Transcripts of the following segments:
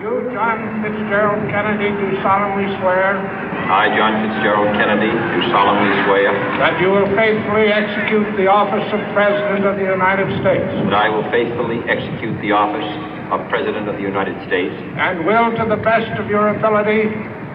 You, John Fitzgerald Kennedy, do solemnly swear I, John Fitzgerald Kennedy, do solemnly swear that you will faithfully execute the office of President of the United States that I will faithfully execute the office of President of the United States and will, to the best of your ability,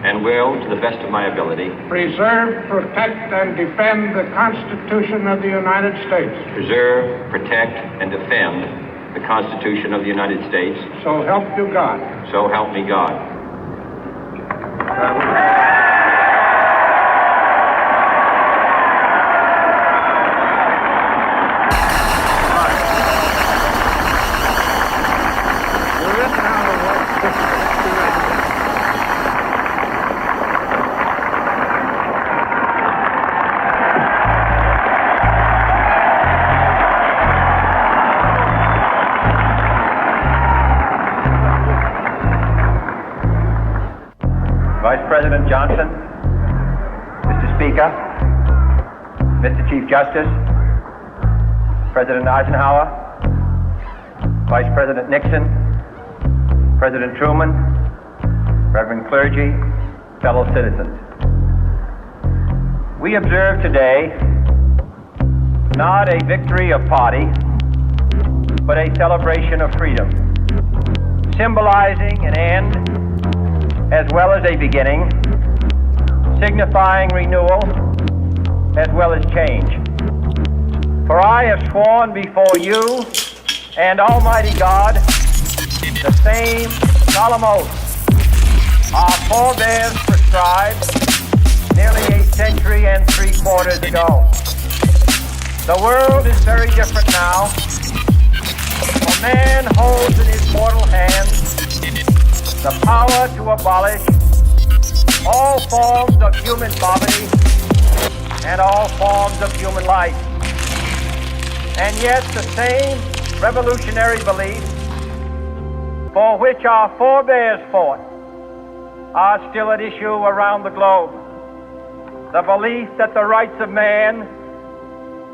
and will, to the best of my ability, preserve, protect, and defend the Constitution of the United States. preserve, protect, and defend the Constitution of the United States. So help you God. So help me God. Vice President Johnson, Mr. Speaker, Mr. Chief Justice, President Eisenhower, Vice President Nixon, President Truman, Reverend clergy, fellow citizens. We observe today not a victory of party, but a celebration of freedom, symbolizing an end as well as a beginning, signifying renewal as well as change. For I have sworn before you and Almighty God the same solemn oath our forebears prescribed nearly a century and 3/4 ago. The world is very different now, for man holds in his mortal hands the power to abolish all forms of human poverty and all forms of human life. And yet the same revolutionary beliefs for which our forebears fought are still at issue around the globe. The belief that the rights of man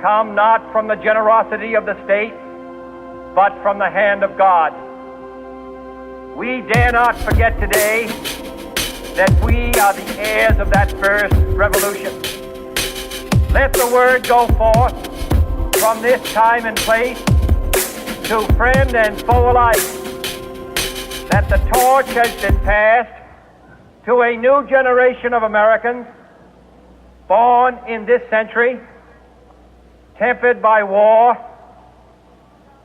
come not from the generosity of the state, but from the hand of God. We dare not forget today that we are the heirs of that first revolution. Let the word go forth from this time and place to friend and foe alike that the torch has been passed to a new generation of Americans born in this century, tempered by war,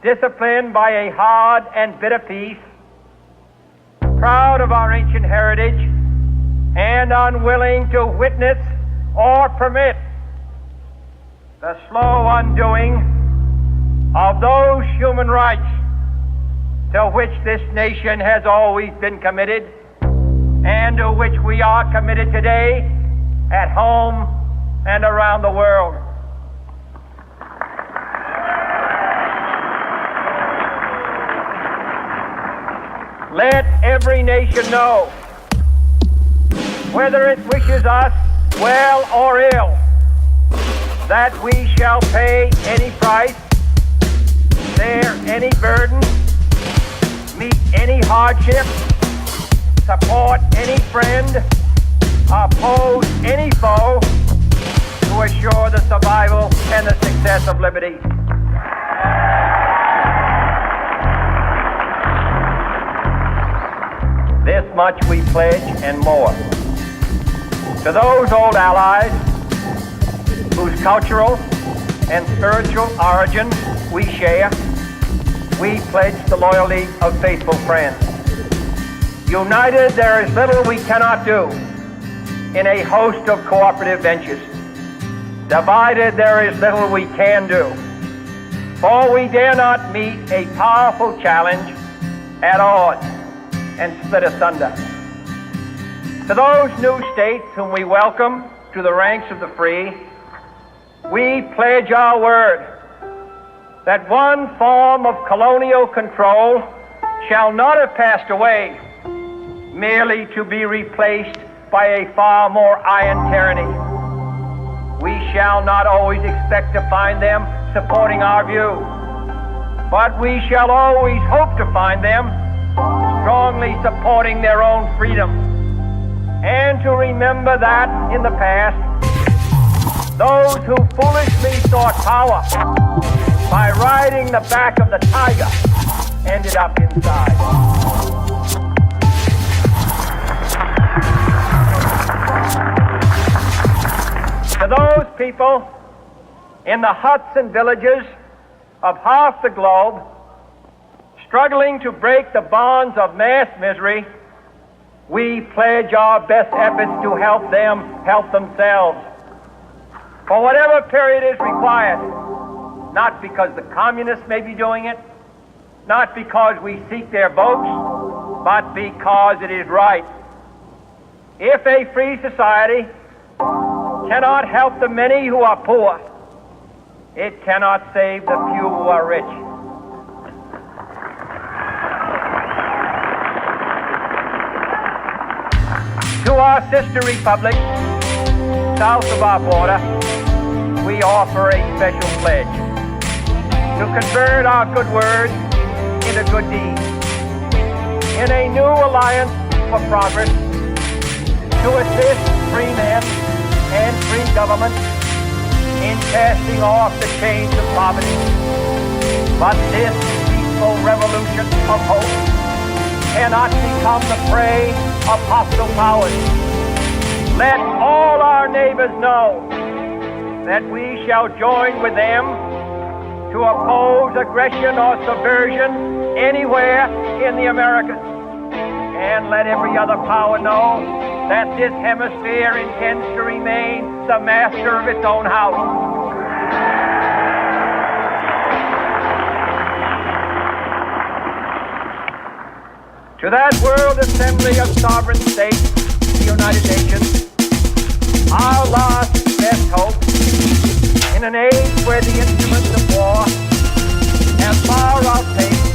disciplined by a hard and bitter peace, proud of our ancient heritage, and unwilling to witness or permit the slow undoing of those human rights to which this nation has always been committed and to which we are committed today at home and around the world. Let every nation know, whether it wishes us well or ill, that we shall pay any price, bear any burden, meet any hardship, support any friend, oppose any foe to assure the survival and the success of liberty. This much we pledge and more. To those old allies whose cultural and spiritual origin we share, we pledge the loyalty of faithful friends. United, there is little we cannot do in a host of cooperative ventures. Divided, there is little we can do, for we dare not meet a powerful challenge at odds and split asunder. To those new states whom we welcome to the ranks of the free, we pledge our word that one form of colonial control shall not have passed away, merely to be replaced by a far more iron tyranny. We shall not always expect to find them supporting our view, but we shall always hope to find them strongly supporting their own freedom, and to remember that in the past, those who foolishly sought power by riding the back of the tiger ended up inside. To those people in the huts and villages of half the globe struggling to break the bonds of mass misery, we pledge our best efforts to help them help themselves for whatever period is required, not because the communists may be doing it, not because we seek their votes, but because it is right. If a free society cannot help the many who are poor, it cannot save the few who are rich. To our sister republics, south of our border, we offer a special pledge to convert our good words into good deeds, in a new alliance for progress, to assist free men and free government in casting off the chains of poverty. But this peaceful revolution of hope cannot become the prey of hostile powers. Let all our neighbors know that we shall join with them to oppose aggression or subversion anywhere in the Americas. And let every other power know that this hemisphere intends to remain the master of its own house. To that World Assembly of Sovereign States, the United Nations, our last best hope, in an age where the instruments of war have far outpaced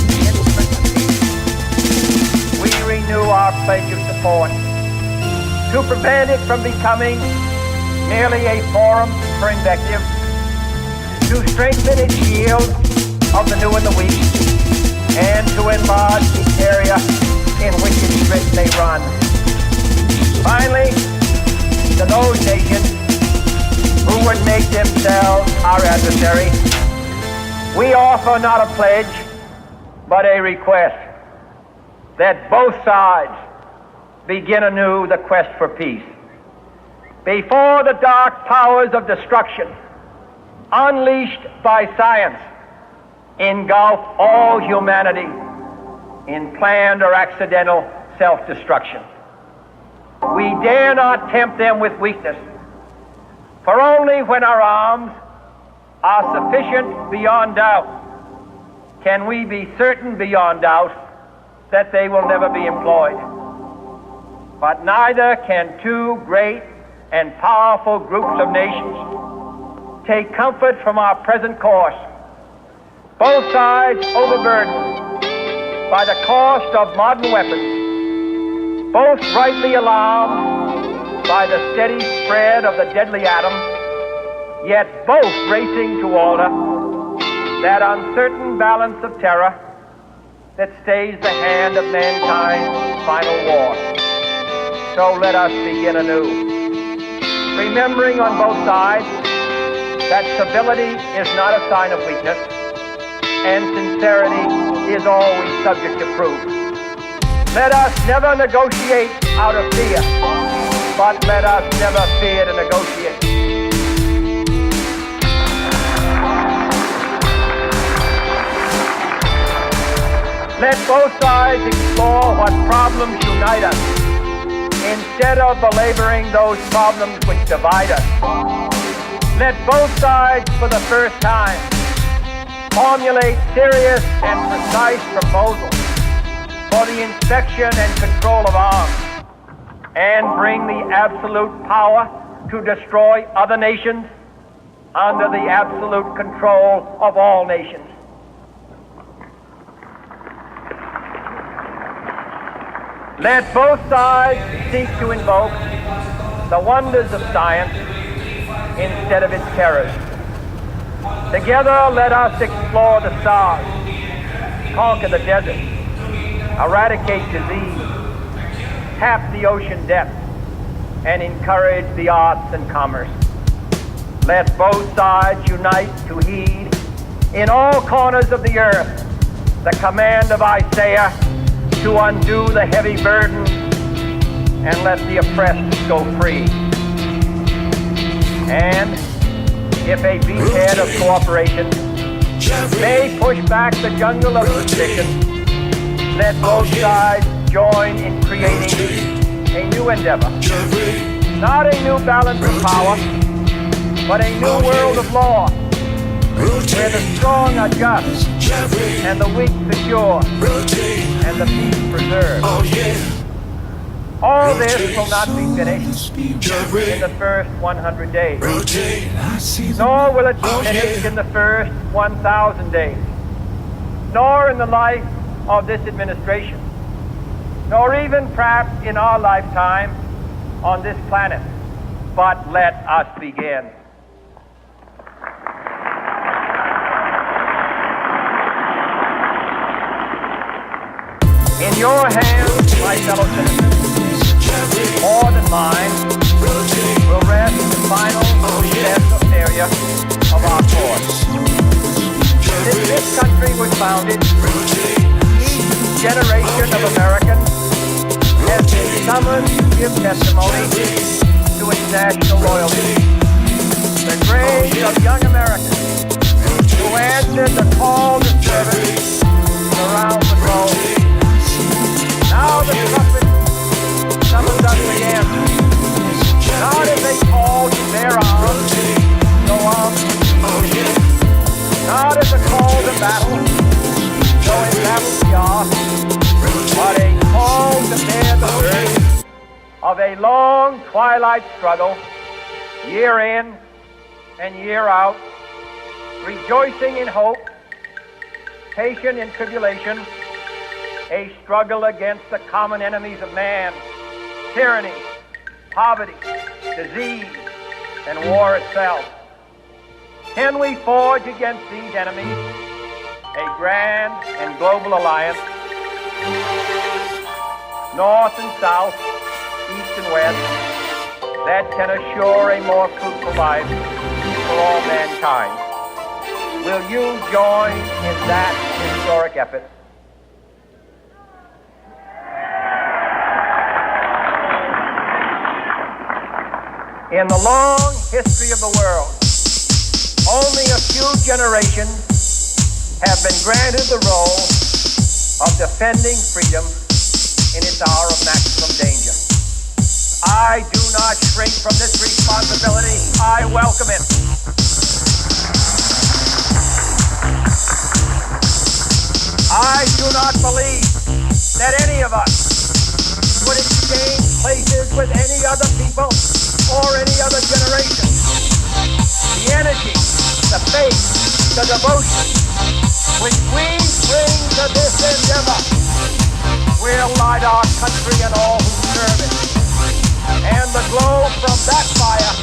the instruments of peace, we renew our pledge of support to prevent it from becoming merely a forum for invective, to strengthen its shield of the new and the weak, and to enlarge the area in which its threats may run. Finally, to those nations who would make themselves our adversary, we offer not a pledge, but a request that both sides begin anew the quest for peace. Before the dark powers of destruction, unleashed by science, engulf all humanity in planned or accidental self-destruction. We dare not tempt them with weakness, for only when our arms are sufficient beyond doubt can we be certain beyond doubt that they will never be employed. But neither can two great and powerful groups of nations take comfort from our present course, both sides overburdened by the cost of modern weapons, both rightly alarmed by the steady spread of the deadly atom, yet both racing to alter that uncertain balance of terror that stays the hand of mankind's final war. So let us begin anew, remembering on both sides that civility is not a sign of weakness, and sincerity is always subject to proof. Let us never negotiate out of fear, but let us never fear to negotiate. Let both sides explore what problems unite us, instead of belaboring those problems which divide us. Let both sides, for the first time, formulate serious and precise proposals for the inspection and control of arms, and bring the absolute power to destroy other nations under the absolute control of all nations. Let both sides seek to invoke the wonders of science instead of its terrors. Together, let us explore the stars, conquer the deserts, eradicate disease, tap the ocean depths, and encourage the arts and commerce. Let both sides unite to heed in all corners of the earth the command of Isaiah to undo the heavy burden and let the oppressed go free. And if a beachhead of cooperation may push back the jungle of suspicion, let both sides join in creating a new endeavor, not a new balance of power, but a new world of law, where the strong are just, and the weak secure, and the peace preserved. All this will not be finished in the first 100 days, nor will it be finished in the first 1,000 days, nor in the life of this administration, nor even perhaps in our lifetime on this planet. But let us begin. In your hands, my fellow citizens, more than mine, will rest the final success area of our course. Since this country was founded, each generation of Americans has been summoned to give testimony to its national loyalty. The graves of young Americans who answered the call to service around the globe. Now the trumpet summons us again, not as a call to bear arms, go arms, not as a call to battle, though in battle we are, but a call to bear the burden of a long twilight struggle, year in and year out, rejoicing in hope, patient in tribulation, a struggle against the common enemies of man, tyranny, poverty, disease, and war itself. Can we forge against these enemies a grand and global alliance, north and south, east and west, that can assure a more fruitful life for all mankind? Will you join in that historic effort? In the long history of the world, only a few generations have been granted the role of defending freedom in its hour of maximum danger. I do not shrink from this responsibility. I welcome it. I do not believe that any of us would exchange places with any other people or any other generation. The energy, the faith, the devotion which we bring to this endeavor will light our country and all who serve it. And the glow from that fire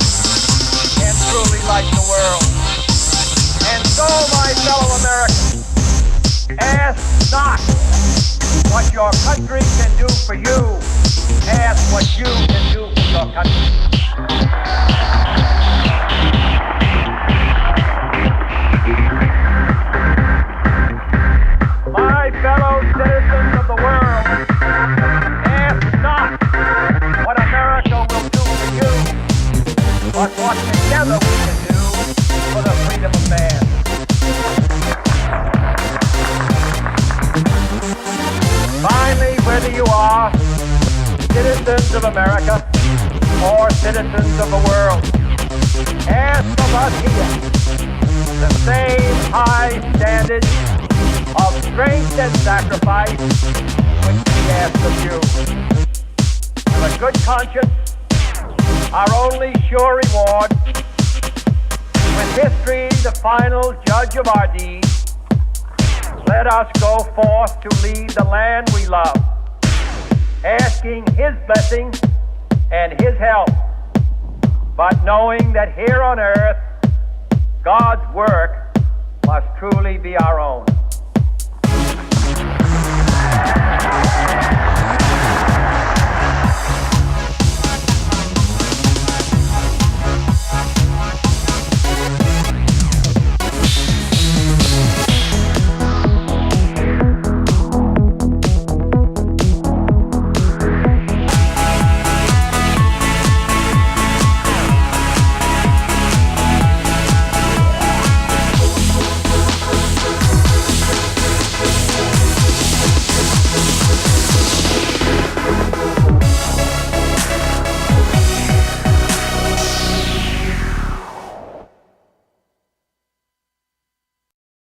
can truly light the world. And so, my fellow Americans, ask not what your country can do for you. Ask what you can do for your country. My fellow citizens of the world, ask not what America will do for you, but what together we can do for the freedom of man. Finally, whether you are citizens of America or citizens of the world, ask of us here the same high standard of strength and sacrifice which we ask of you. With a good conscience, our only sure reward, with history the final judge of our deeds, let us go forth to lead the land we love, asking His blessing and His help, but knowing that here on earth, God's work must truly be our own. States.